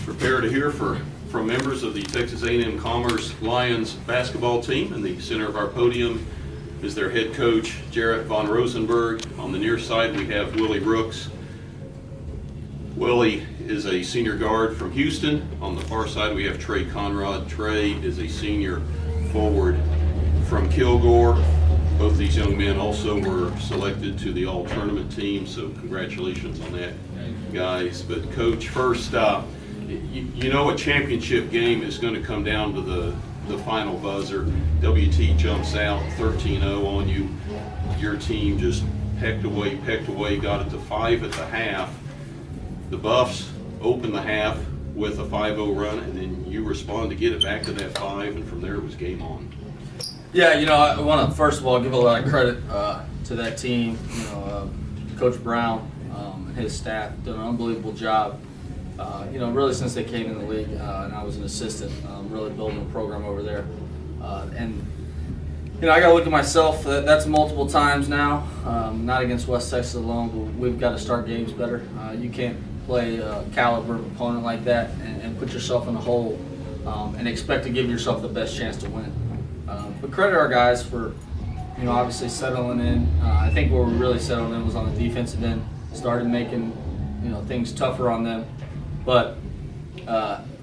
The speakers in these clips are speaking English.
Prepare to hear from members of the Texas A&M Commerce Lions basketball team. In the center of our podium is their head coach, Jarrett Von Rosenberg. On the near side, we have Willie Brooks. Willie is a senior guard from Houston. On the far side, we have Trey Conrad. Trey is a senior forward from Kilgore. Both these young men also were selected to the all-tournament team, so congratulations on that, guys. But Coach, first, you know a championship game is going to come down to the final buzzer. WT jumps out 13-0 on you. Your team just pecked away, got it to 5 at the half. The Buffs opened the half with a 5-0 run, and then you respond to get it back to that 5, and from there it was game on. Yeah, you know, I want to first of all give a lot of credit to that team. You know, Coach Brown and his staff did an unbelievable job. You know, really since they came in the league, and I was an assistant, really building a program over there. And you know, I got to look at myself. That's multiple times now, not against West Texas alone, but we've got to start games better. You can't play a caliber opponent like that and put yourself in a hole and expect to give yourself the best chance to win. But credit our guys for, you know, obviously settling in. I think where we really settled in was on the defensive end. Started making, you know, things tougher on them. But,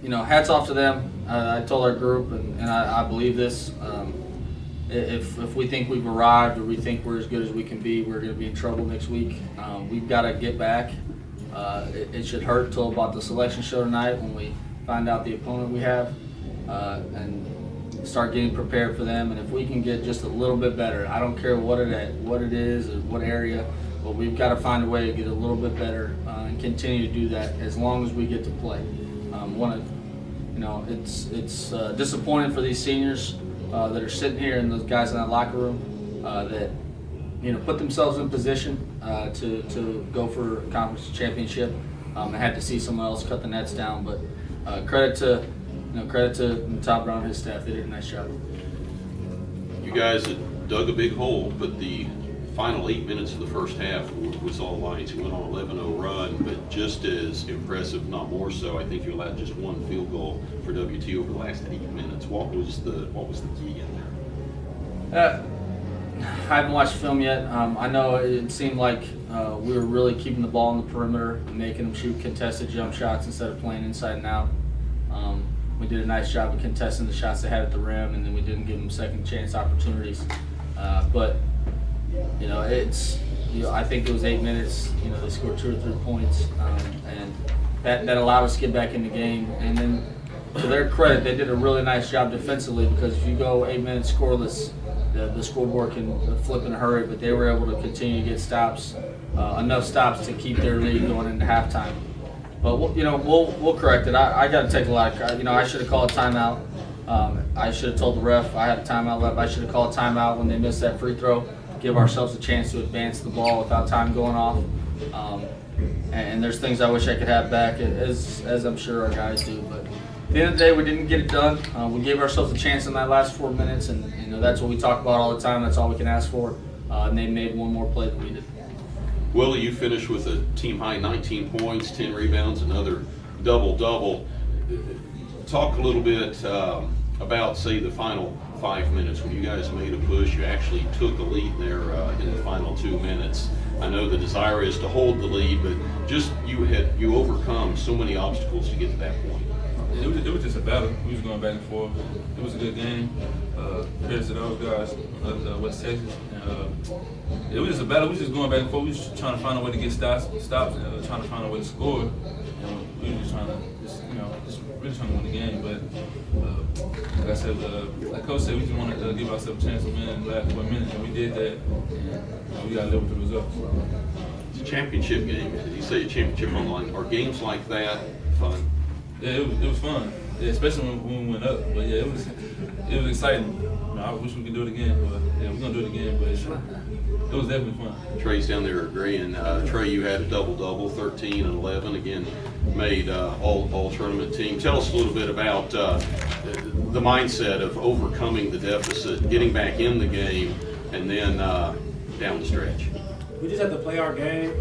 you know, hats off to them. I told our group, and I believe this, if we think we've arrived or we think we're as good as we can be, we're going to be in trouble next week. We've got to get back. It should hurt till about the selection show tonight when we find out the opponent we have. And start getting prepared for them, and if we can get just a little bit better, I don't care what it is or what area, but we've got to find a way to get a little bit better and continue to do that as long as we get to play. You know, it's disappointing for these seniors that are sitting here and those guys in that locker room that, you know, put themselves in position to go for a conference championship. I had to see someone else cut the nets down, but credit to Todd Brown and his staff. They did a nice job. You guys had dug a big hole, but the final 8 minutes of the first half was all Lions. You went on an 11-0 run, but just as impressive, not more so, I think you allowed just one field goal for WT over the last 8 minutes. What was the key in there? I haven't watched film yet. I know it seemed like we were really keeping the ball on the perimeter, making them shoot contested jump shots instead of playing inside and out. We did a nice job of contesting the shots they had at the rim, and then we didn't give them second chance opportunities. But you know, I think it was 8 minutes. You know, they scored 2 or 3 points, and that allowed us to get back in the game. And then, to their credit, they did a really nice job defensively, because if you go 8 minutes scoreless, the scoreboard can flip in a hurry. But they were able to continue to get stops, enough stops to keep their lead going into halftime. But you know, we'll correct it. I got to take a lot of, you know, I should have called a timeout. I should have told the ref I had a timeout left. I should have called a timeout when they missed that free throw. Give ourselves a chance to advance the ball without time going off. And there's things I wish I could have back, as I'm sure our guys do. But at the end of the day, we didn't get it done. We gave ourselves a chance in that last 4 minutes, and you know, that's what we talk about all the time. That's all we can ask for. And they made one more play than we did. Willie, you finished with a team-high 19 points, 10 rebounds, another double-double. Talk a little bit about, say, the final 5 minutes when you guys made a push. You actually took the lead there in the final 2 minutes. I know the desire is to hold the lead, but just you overcome so many obstacles to get to that point. It was just a battle. We was going back and forth. It was a good game. Credit to those guys, West Texas. It was just a battle. We was just going back and forth. We was just trying to find a way to get stops, and trying to find a way to score. And we were just trying to, really trying to win the game. But like I said, like Coach said, we just wanted to give ourselves a chance to win in the last 4 minutes, and we did that. And we got to live with the results. It's a championship game. You say a championship on the line. Are games like that fun? Yeah, it was fun, yeah, especially when we went up. But yeah, it was exciting. You know, I wish we could do it again, but yeah, we're gonna do it again. But it was definitely fun. Trey's down there agreeing. Trey, you had a double-double, 13 and 11. Again, made all tournament team. Tell us a little bit about the mindset of overcoming the deficit, getting back in the game, and then down the stretch. We just have to play our game.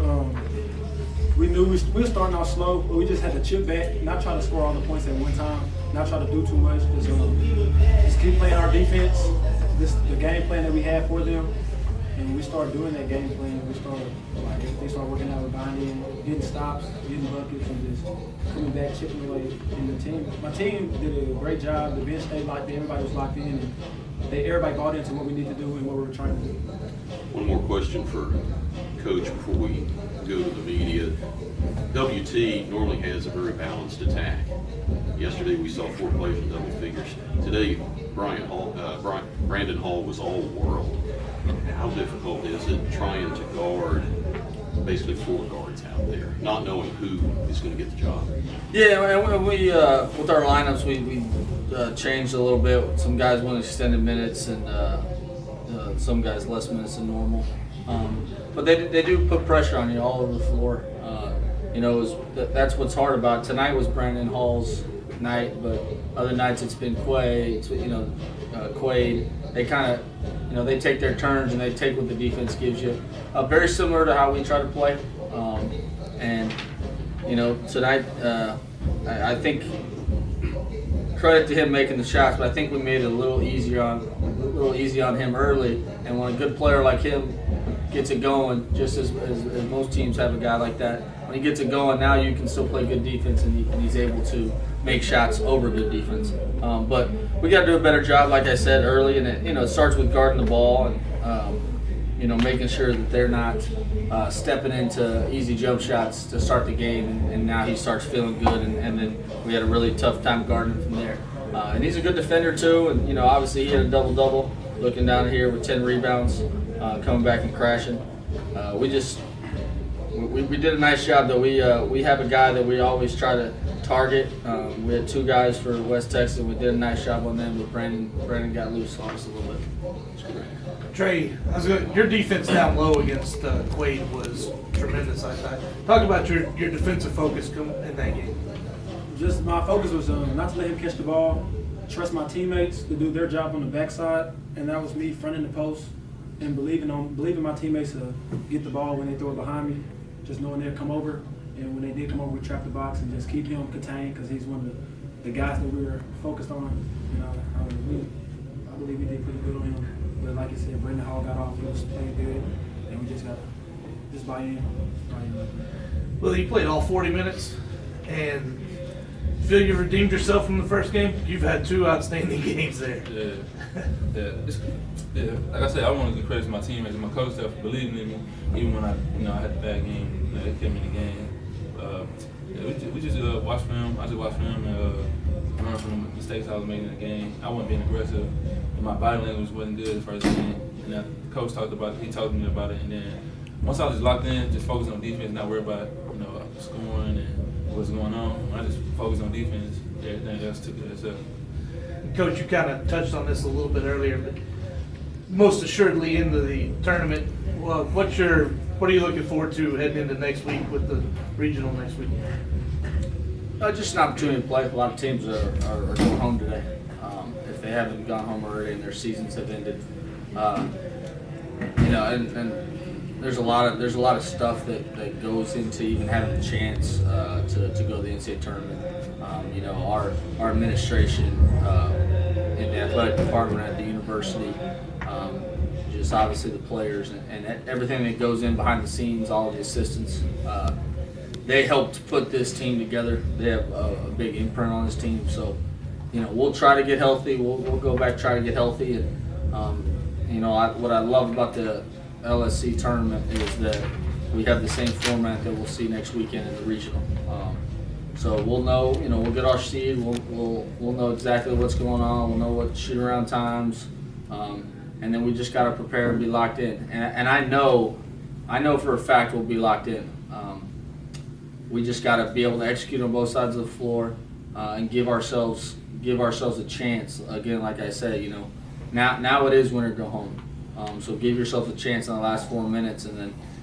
we knew we were starting off slow, but we just had to chip back, not try to score all the points at one time, not try to do too much, just keep playing our defense, the game plan that we had for them. And we started doing that game plan. We started, like, everything started working out with binding, getting stops, getting buckets, and just coming back, chipping away. And my team did a great job. The bench stayed locked in. Everybody was locked in. And everybody bought into what we need to do and what we were trying to do. One more question for Coach before we go to the media. WT normally has a very balanced attack. Yesterday we saw 4 players in double figures. Today, Brandon Hall was all world. How difficult is it trying to guard basically 4 guards out there, not knowing who is going to get the job? Yeah, and we with our lineups, we changed a little bit. Some guys went extended minutes, and some guys less minutes than normal. But they do put pressure on you all over the floor. That's what's hard about it. Tonight was Brandon Hall's night, but other nights it's been Quade. Quade. They kind of, they take their turns and they take what the defense gives you. Very similar to how we try to play. Tonight, I think credit to him making the shots, but I think we made it a little easy on him early. And when a good player like him gets it going, just as most teams have a guy like that, when he gets it going, now you can still play good defense, and he's able to make shots over good defense. But we got to do a better job, like I said early, and it starts with guarding the ball and making sure that they're not stepping into easy jump shots to start the game. And now he starts feeling good, and then we had a really tough time guarding him from there. And he's a good defender too, and obviously he had a double-double. Looking down here with 10 rebounds, coming back and crashing. We did a nice job though. We have a guy that we always try to target. We had 2 guys for West Texas. We did a nice job on them, but Brandon got loose on us a little bit. Trey, your defense down low against Quade was tremendous. I thought. Talk about your defensive focus in that game. Just my focus was not to let him catch the ball, trust my teammates to do their job on the backside, and that was me fronting the post and believing my teammates to get the ball when they throw it behind me, just knowing they'd come over. And when they did come over, we trapped the box and just keep him contained because he's one of the guys that we were focused on. I believe we did pretty good on him. But like you said, Brandon Hall got off, he was playing good, and we just got to buy in. Well, you played all 40 minutes, and feel you redeemed yourself from the first game? You've had 2 outstanding games there. Yeah. Like I said, I want to give credit to my teammates and my coach staff for believing in me, even when I had the bad game. They kept me in the game. We just watch film. I just watch film and learn from the mistakes I was making in the game. I wasn't being aggressive, and my body language wasn't good as far as the game. And the coach talked to me about it. And then once I was locked in, just focused on defense, not worried about scoring and what's going on. When I just focused on defense, everything else took it itself. Coach, you kind of touched on this a little bit earlier, but most assuredly into the tournament, well, what are you looking forward to heading into next week with the regional next week? Just an opportunity to play. A lot of teams are going home today. If they haven't gone home already and their seasons have ended, and there's a lot of stuff that goes into even having the chance to go to the NCAA tournament. Our administration in the athletic department at the university, just obviously the players and everything that goes in behind the scenes, all of the assistants. They helped put this team together. They have a big imprint on this team, so we'll try to get healthy. We'll go back, try to get healthy, and what I love about the LSC tournament is that we have the same format that we'll see next weekend in the regional. So we'll know, we'll get our seed. We'll know exactly what's going on. We'll know what shoot around times, and then we just got to prepare and be locked in. And I know for a fact we'll be locked in. We just got to be able to execute on both sides of the floor and give ourselves a chance. Again, like I said, now it is win or go home. So give yourself a chance in the last 4 minutes, and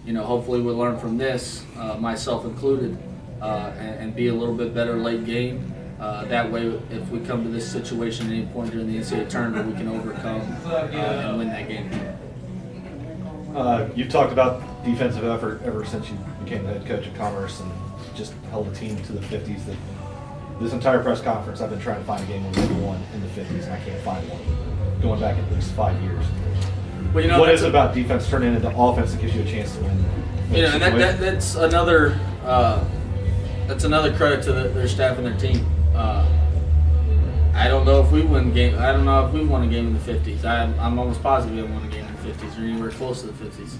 then hopefully we'll learn from this, myself included, and be a little bit better late game. That way, if we come to this situation at any point during the NCAA tournament, we can overcome and win that game. You've talked about defensive effort ever since you became the head coach of Commerce and just held a team to the 50s. That this entire press conference, I've been trying to find a game where we won in the 50s, and I can't find one. Going back at least 5 years. Well, you know, What is it about defense turning into offense that gives you a chance to win? You know, and that's another credit to their staff and their team. I don't know if we won a game. I don't know if we won a game in the 50s. I'm almost positive we haven't won a game in the 50s or anywhere close to the 50s.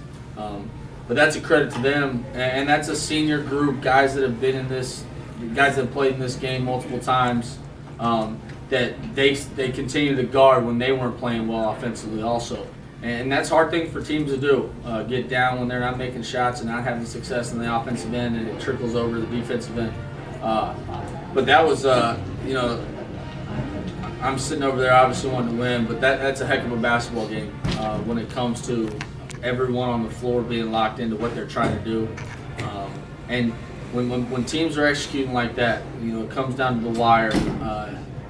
But that's a credit to them, and that's a senior group, guys that have been in this, guys that have played in this game multiple times. That they continue to guard when they weren't playing well offensively, also. And that's a hard thing for teams to do. Get down when they're not making shots and not having success in the offensive end, and it trickles over to the defensive end. But that was, you know, I'm sitting over there obviously wanting to win, but that's a heck of a basketball game when it comes to everyone on the floor being locked into what they're trying to do. And when teams are executing like that, you know, it comes down to the wire.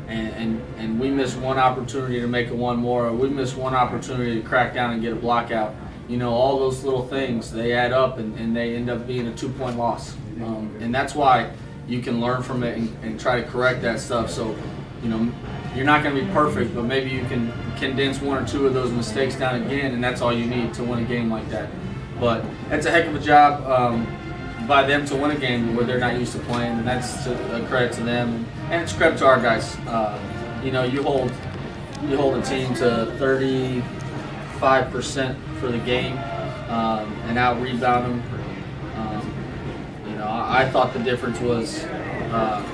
And we miss one opportunity to make it one more, or we miss one opportunity to crack down and get a block out. You know, all those little things, they add up and they end up being a 2-point loss. And that's why you can learn from it and try to correct that stuff. So, you know, you're not going to be perfect, but maybe you can condense one or two of those mistakes down again, and that's all you need to win a game like that. But that's a heck of a job by them to win a game where they're not used to playing, and that's a credit to them, and it's a credit to our guys. You know, you hold a team to 35% for the game and out rebound them. You know, I thought the difference was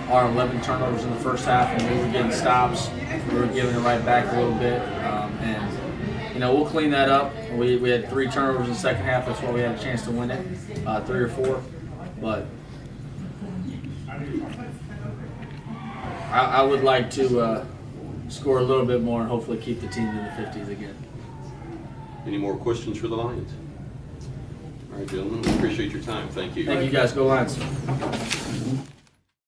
our 11 turnovers in the first half, and we were getting stops. We were giving it right back a little bit, and you know, we'll clean that up. We had 3 turnovers in the second half. That's why we had a chance to win it, 3 or 4. But I would like to score a little bit more and hopefully keep the team in the 50s again. Any more questions for the Lions? All right, gentlemen, we appreciate your time. Thank you. Thank you guys. Go Lions.